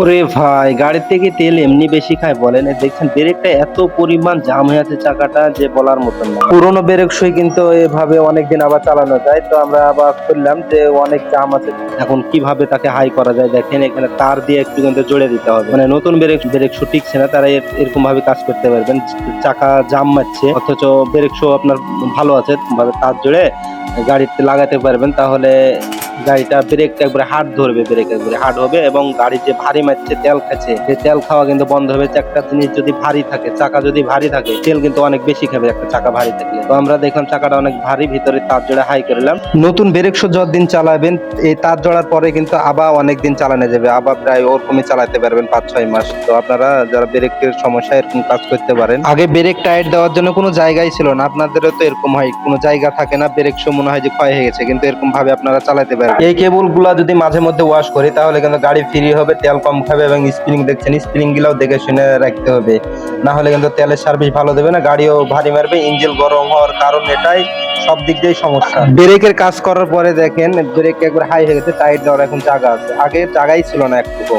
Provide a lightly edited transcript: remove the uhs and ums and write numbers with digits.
ওরে ভাই, গাড়ির থেকে তেল এমনি বেশি খায় বলেন? এই দেখছেন ব্রেকটা এত পরিমাণ জাম হয়ে আছে চাকাটা যে বলার মতন না। পুরোনো ব্রেক সই কিন্তু এভাবে অনেকদিন আবার চালানো যায়। তো আমরা আবার করলাম যে অনেক জাম আছে, এখন কিভাবে তাকে হাই করা যায় দেখেন, এখানে তার দিয়ে একটু কিন্তু জোড়ে দিতে হবে। মানে নতুন ব্রেক শো টিকছে না, তারা এরকম ভাবে কাজ করতে পারবেন। চাকা জাম মারছে অথচ ব্রেক শো আপনার ভালো আছে, ভাবে তার জোড়ে গাড়িতে লাগাতে পারবেন, তাহলে গাড়িটা ব্রেকটা একবারে হার্ড ধরবে, ব্রেক একবারে হার্ড হবে এবং গাড়ি যে ভারী মারছে তেল খাচ্ছে, সেই তেল খাওয়া কিন্তু বন্ধ হবে। একটা জিনিস যদি ভারী থাকে, চাকা যদি ভারী থাকে, তেল কিন্তু অনেক বেশি খাবে একটা চাকা ভারী থাকলে। তো আমরা দেখলাম চাকাটা অনেক ভারী, ভিতরে তার জোড়া হাই করলাম। নতুন ব্রেক শো যতদিন চালাবেন, এই তার জোড়ার পরে কিন্তু আবার অনেকদিন চালানো যাবে, আবার প্রায় ওরকমই চালাতে পারবেন 5-6 মাস। তো আপনারা যারা ব্রেকের সমস্যা এরকম কাজ করতে পারেন, আগে ব্রেক টাইট দেওয়ার জন্য কোনো জায়গায় ছিল না, আপনাদেরও তো এরকম হয়, কোনো জায়গা থাকে না, ব্রেক শো মনে হয় যে ক্ষয় হয়ে গেছে, কিন্তু এরকম ভাবে আপনারা চালাতে পারবেন। এই কেবল গুলা যদি মাঝে মধ্যে ওয়াশ করি তাহলে কিন্তু গাড়ি ফ্রি হবে, তেল কম খাবে এবং স্প্রিং দেখছেন, স্প্রিং গুলাও দেখে শুনে রাখতে হবে, না হলে কিন্তু তেলের সার্ভিস ভালো দেবে না, গাড়িও ভারী মারবে। ইঞ্জিন গরম হওয়ার কারণ এটাই, সব দিক দিয়ে সমস্যা। ব্রেকের কাজ করার পরে দেখেন ব্রেক একবার হাই হয়ে গেছে, টাইট দেওয়ার এখন জায়গা আছে, আগে জায়গাই ছিল না একটুকু।